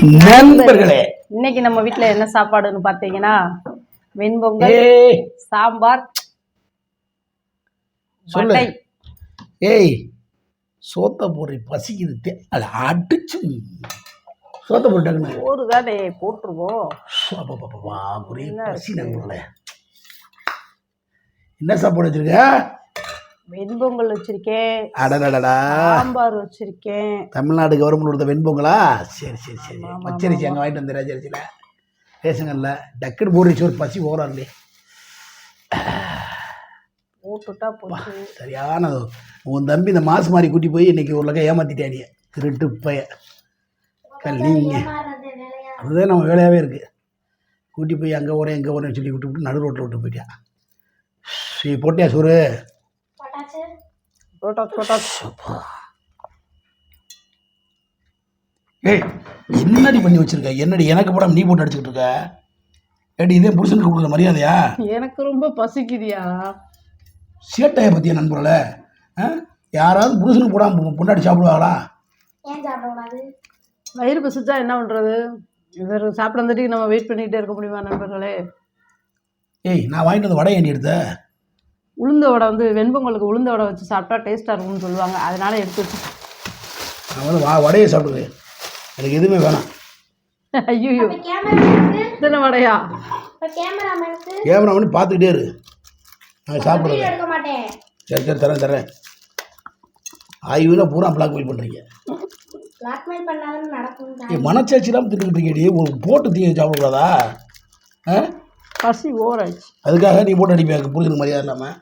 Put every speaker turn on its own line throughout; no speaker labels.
நண்பர்களே,
இன்னைக்கு நம்ம வீட்ல என்ன சாப்பாடுன்னு பாத்தீங்கன்னா வெண்பொங்கல், சாம்பார், வடை.
ஏய் சோத்த போடுற பசிக்குது, அதை அடிச்சு சோத்த போட்டாங்க.
போடுதானே போட்டுருவோம்.
ஒரே பசி நண்பர்களே. என்ன சாப்பாடு வச்சிருக்க?
வெண்பொங்கல் வச்சிருக்கேன்,
அடடடா
சாம்பார் வச்சிருக்கேன்.
தமிழ்நாடு கவர்மெண்ட் கொடுத்த வெண்பொங்கலா? சரி சரி சரி, பச்சரிசி அங்கே வாங்கிட்டு வந்துடுறேன். சரிச்சில ரேஷங்கல்ல டக்குன்னு போடுச்சு, ஒரு பசி ஓராருலே
போட்டுட்டா போச்சு.
சரியான உன் தம்பி இந்த மாசு மாதிரி கூட்டி போய் இன்னைக்கு ஒரு லக்கம் ஏமாத்திட்டானிய திருட்டு பைய கல்லிங்க. அதுதான் நம்ம வேலையாகவே இருக்குது. கூட்டி போய் அங்கே ஓரேன் எங்கே ஓரேன்னு சொல்லி விட்டு விட்டு நடு ரோட்டில் விட்டு போயிட்டான். போட்டியா சோறு? ஏய் என்னடி பண்ணி வச்சிருக்க? என்னடி எனக்கு போடாம நீ போட்டு அடிச்சுக்கிட்டு இருக்க? ஏடி இதே புருஷனுக்கு கொடுக்குற மரியாதையா?
எனக்கு ரொம்ப பசிக்குதியா.
சேட்டையை பற்றிய நண்பர்கள, யாராவது புருஷனுக்கு போடாம பொண்டாடி சாப்பிடுவாங்களா?
வயிறு பசிச்சா என்ன பண்ணுறது? இவர் சாப்பிட வந்துட்டு நம்ம வெயிட் பண்ணிகிட்டே இருக்க முடியுமா நண்பர்களே?
ஏய் நான் வாங்கிட்டு வந்து வடை ஏண்டி எடுத்த?
உளுந்த வடை வந்து வெண்பொங்கலுக்கு உளுந்த வடை வச்சு சாப்பிட்டா டேஸ்ட்டாக இருக்கும்னு சொல்லுவாங்க, அதனால எடுத்து வச்சு.
நான் வந்து வடையை சாப்பிடுவேன், எனக்கு எதுவுமே வேணாம்.
ஐயோ இத்தனை வடையா?
கேமராமேன் பார்த்துக்கிட்டே இரு, நான் சாப்பிடுறேன். சரி சரி தரேன் தரேன். ஆய்வுனா பூரா பிளாக்மெயில் பண்ணுறீங்க. மனச்சாட்சி இல்லாமல் திட்டுக்கிட்டு இருக்கீடி, ஒரு போட்டு தீ சாப்பிடக்கூடாதா?
பசி ஓராச்சு,
அதுக்காக நீ போட்டு அடிப்பேன் புரிஞ்சுக்க மரியாதை இல்லாமல்.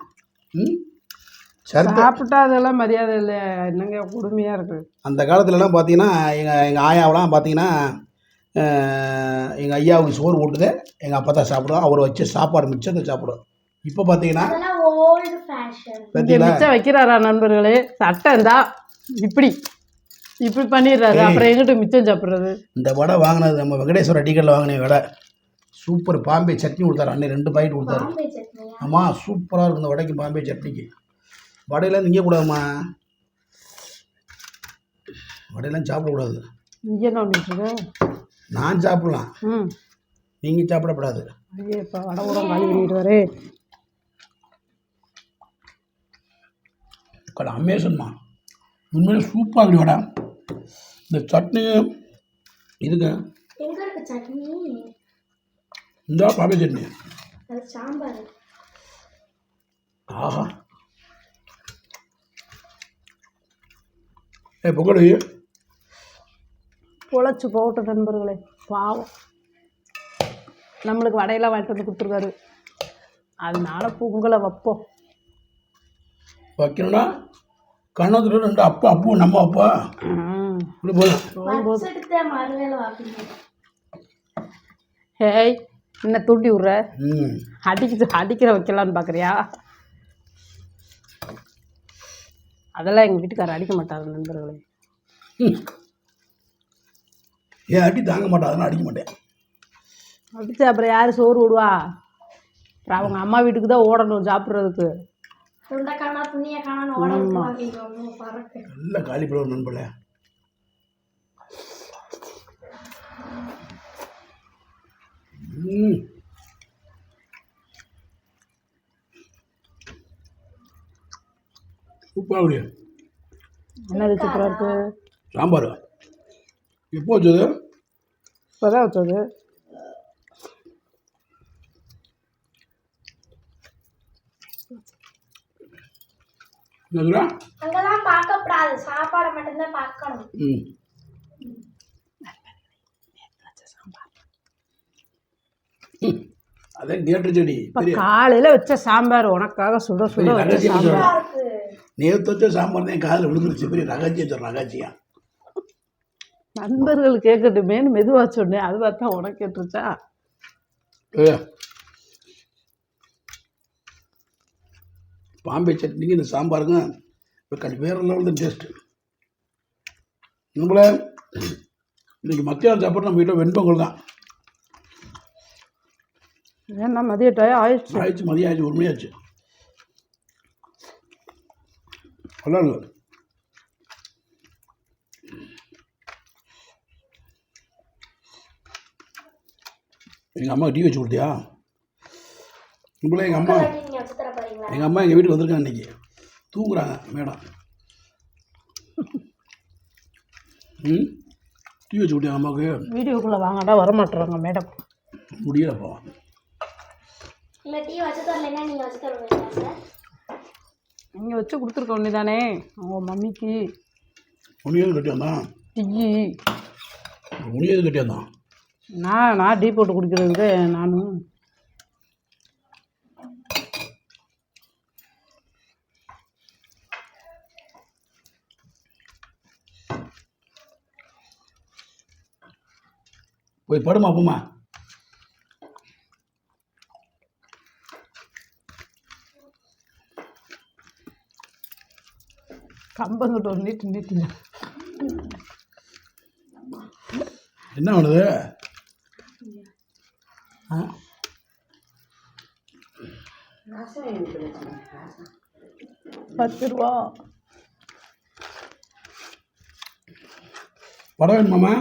சாப்பிட்டா அதெல்லாம் மரியாதை இல்லை, என்னங்க கொடுமையாக இருக்குது.
அந்த காலத்துலலாம் பார்த்தீங்கன்னா எங்கள் ஆயாவெலாம் பார்த்தீங்கன்னா எங்கள் ஐயாவுக்கு சோறு போட்டுது, எங்கள் அப்பா தான் சாப்பிடுவோம், அவர் வச்சு சாப்பாடு மிச்சத்தை சாப்பிடுவோம். இப்போ பார்த்தீங்கன்னா
மிச்சம் வைக்கிறாரா நண்பர்களே? சட்டை இருந்தா இப்படி இப்படி பண்ணிடுறாரு, அப்புறம் எங்கிட்ட மிச்சம் சாப்பிட்றது?
இந்த வடை வாங்கினது நம்ம வெங்கடேஸ்வர டிக்கெட்டில் வாங்கின வடை சூப்பர். பாம்பே சட்னி கொடுத்தாரு அண்ணே, 2 பாக்கெட் கொடுத்தாரு. ஆமாம் சூப்பராக இருக்கும் இந்த வடைக்கு, பாம்பே சட்னிக்கு. வடையெல்லாம் திங்க கூடாதுமா, வடையெல்லாம் சாப்பிடக்கூடாது.
இங்கே என்ன பண்ணிட்டு
நான் சாப்பிடலாம், நீங்கள் சாப்பிடக்கூடாது.
ஐயே இப்போ வடை கூட காலி பண்ணிட்டு வரே.
கடை அமேசன்மா, உண்மையிலே சூப்பராக இருக்கு வடை. இந்த சட்னி இதுக்கு இந்த பாம்பே சட்னி ஆஹா. பொங்கல்
பொழைச்சி போகட்ட நண்பர்களே, பாவம் நம்மளுக்கு வடையெல்லாம் வாங்கிட்டு வந்து கொடுத்துருக்காரு, அதனால பொங்கலை வைப்போம்.
வைக்கணும்னா கண்ணத்துல 2 அப்பா அப்பு நம்ம அப்பா
ஹேய் என்ன தூண்டி விட்ற? அடிக்கிற வைக்கலான்னு பார்க்குறியா? அதெல்லாம் எங்கள் வீட்டுக்காரர் அடிக்க மாட்டார் நண்பர்களே.
ஏன் அடி தாங்க மாட்டா? அதெல்லாம் அடிக்க மாட்டேன்.
அடிச்சா அப்புறம் யார் சோறு விடுவா? அப்புறம் அவங்க அம்மா வீட்டுக்கு தான் ஓடணும் சாப்பிட்றதுக்கு.
நல்ல காலிஃப்ளவர் நண்பர்களே. சூப்பராக
என்னது சூப்பராக இருக்கு?
சாம்பார் எப்போ வச்சது?
இப்போதான் வச்சது.
அங்கெல்லாம் பார்க்கக்கூடாது, சாப்பாடை மட்டும்தான் பார்க்கணும்.
அதே நேற்று செடி
காலையில் வச்ச சாம்பார் உனக்காக சுட சுட வச்ச சாம்பார்.
நேற்று வச்ச சாம்பார் தான் காலையில் விழுந்துருச்சு, பெரிய ரகசியம் சொல்கிறேன். ரகசியம்
நண்பர்கள் கேட்கட்டுமேனு மெதுவாக சொன்னேன், அது பார்த்தா உனக்கு கேட்டுருச்சா?
பாம்பே சட்னிக்கு இந்த சாம்பாருங்க இப்போ வேறு லெவல் தான் டேஸ்ட்டு. நம்மள இன்றைக்கி மத்தியானம் சாப்பாடு நம்ம வீட்டில் வெண்பொங்கல் தான்.
ஏன்னா மதிய டயம் ஆயிடுச்சு.
மதியம் ஆயிடுச்சு, 1 மணி ஆச்சு. நல்லா இல்லை எங்கள் அம்மா டீ வச்சு கொடுத்தியா? உங்களே எங்கள் அம்மா
நீங்க வச்சு தர போறீங்களா?
எங்கள் அம்மா எங்கள் வீட்டுக்கு வந்திருக்காங்க இன்றைக்கி. தூங்குறாங்க மேடம். ம் டீ வச்சு கொடுத்தியா அம்மாவுக்கு?
வீடியோக்குள்ளே வாங்கடா வரமாட்டுறாங்க மேடம்.
முடியலப்பா.
இல்ல டீ வச்சு தரலைன்னா நீங்க வச்சு தருவீங்களா சார்?
நீங்கள் வச்சு கொடுத்துருக்க வேண்டியதானே அவங்க மம்மிக்கு
உனியது கட்டியாந்தான்.
டீ.
உனியது கட்டியாந்தான்.
நான் டீ போட்டு குடிக்கிறதுக்கு நானும்.
போய் படுமா அப்பமா.
கம்பங்கிட்ட ஒரு நீட்டிங்க.
என்ன பண்ணுது? ஆ
10 ரூபா.
படம் வேணுமாம்மா?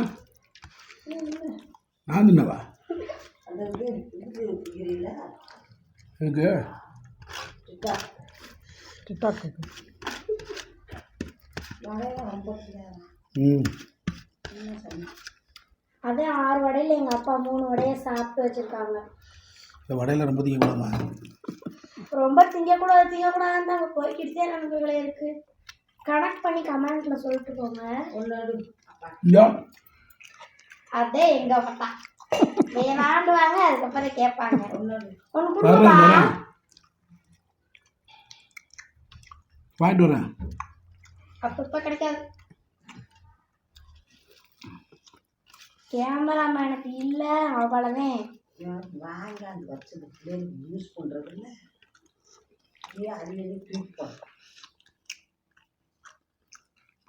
நான் தின்னவா இருக்கு.
டிக்டாக்.
ம்
அதே 6 வடையில எங்க அப்பா 3 வடையை சாப்பிட்டு வச்சிருக்காங்க.
இந்த வடையில் ரொம்ப திங்கக்கூடாமா?
ரொம்ப திங்கக்கூடாதுன்னு தாங்க போய்கிட்டே நண்பர்களே இருக்கு. கனெக்ட் பண்ணி கமெண்ட்ல சொல்லிட்டு போங்க.
இல்லையா?
அதே எங்க அப்பா வேணாண்டுவாங்க, அதுக்கப்புறம் கேட்பாங்க. ஒன்று
வரேன்
கொடுப்பா.
வரேன் வாங்கிட்டு வரேன்.
அப்பப்ப கிடைக்காது. கேமராமேனுக்கு இல்லை அவ்வளோதான்.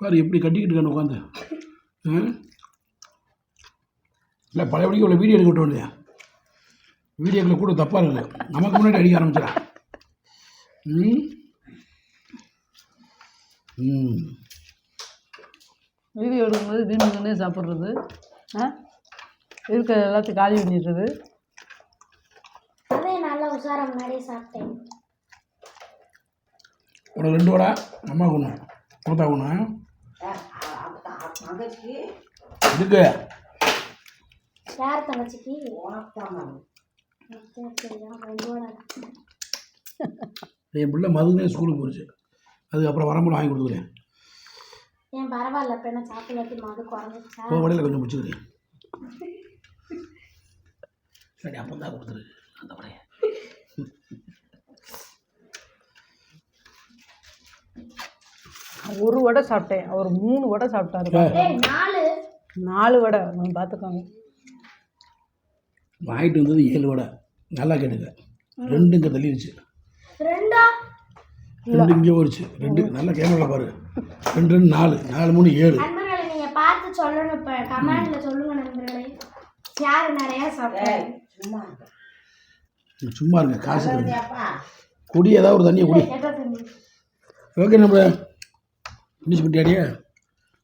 பாரு எப்படி கட்டிக்கிட்டு இருக்கானு உட்காந்து. இல்லை பழையபடிக்கு உள்ள வீடியோ எடுக்க விட்டு இல்லையா? வீடியோக்களை கூட தப்பாக இருக்குது. நமக்கு முன்னாடி அடிக்க ஆரம்பிச்சிடா. ம் ம்
வீடியோ எடுக்கும்போது தின்னு சாப்பிட்றது, இருக்கிற எல்லாத்தையும் காலி பண்ணிடுறது.
அதே நல்லா உஷாரா முன்னாடியே சாப்பிட்டேன்.
ஒரு 2 வடை அம்மாவுக்கு ஒன்று கொடுத்தா ஒன்று இதுக்கு.
யார் தங்கச்சிக்கு?
என் பிள்ளை மதுனே ஸ்கூலுக்கு போச்சு. அதுக்கப்புறம் வரும்போது வாங்கி கொடுத்துக்கிறேன்.
ஏன் பரவாயில்ல, இப்போ என்ன சாப்பிட்டு மது குறைஞ்சிச்சா?
இப்போ வடையில் கொஞ்சம் பிடிச்சிக்கிறேன். சரி அப்போ தான் கொடுத்துரு அந்த வடையை.
ஒரு வடை சாப்பிட்டேன், அவர் 3 வடை சாப்பிட்டாரு. 4 வடை பார்த்துக்கோங்க.
வாங்கிட்டு வந்தது 7 வடை. நல்லா கேட்டுங்க. 2 இங்கே தள்ளிடுச்சு. 2 இங்கே போயிடுச்சு. 2 நல்லா கேமரா பாரு. 2 2 4 4 3 7.
நண்பர்களை நீங்க பார்த்து சொல்லணும். இப்போ கமெண்ட்ல சொல்லுங்க நண்பர்களே, யார் நிறைய சாப்பிட்டாரு.
சும்மா இருங்க. காசு குடி, ஏதாவது ஒரு தண்ணியை குடி. ஓகே நம்ம ஃபினிஷ் பண்ணிட்டியாடியே?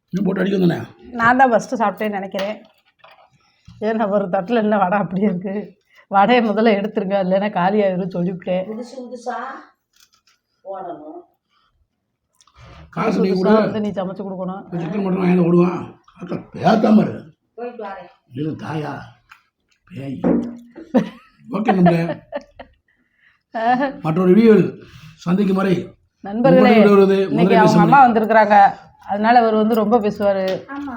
இன்னும் போட்டு அடிக்க வந்தானே?
நான் தான் ஃபஸ்ட்டு சாப்பிட்டேன்னு நினைக்கிறேன். ஏன்னா ஒரு தட்டில் என்ன வடை அப்படியே இருக்குது. வடையை முதல்ல எடுத்துருங்க, இல்லைன்னா காலியாகிடும் சொல்லிவிட்டேன்.
காசு நீ கூட
வந்து நீ சமைச்சு கொடுக்கணும்.
சிக்கன் மட்டும் வாங்கி ஓடுவான். பேத்தாம இரு தாயா பேய். ஓகே நம்ம மற்றொரு வீடியோவில் சந்திக்கும் வரை
நண்பர்களே, இன்னைக்கு அவங்க அம்மா வந்திருக்கிறாங்க, அதனால அவர் வந்து ரொம்ப பேசுவார்.
ஆமா,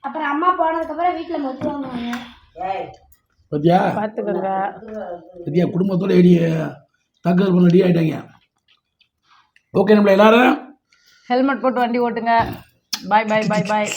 அப்புறம் அம்மா போனதுக்கப்புறம் வீட்டில் மொத்தம் வாங்குவாங்க.
பத்தியா
பார்த்துக்கோங்க.
பத்தியா குடும்பத்தோட ரெடி தக்கர் பண்ண ரெடி ஆகிட்டாங்க. ஓகே நம்மள எல்லாரும்
ஹெல்மெட் போட்டு வண்டி ஓட்டுங்க. பாய் பாய் பாய் பாய்.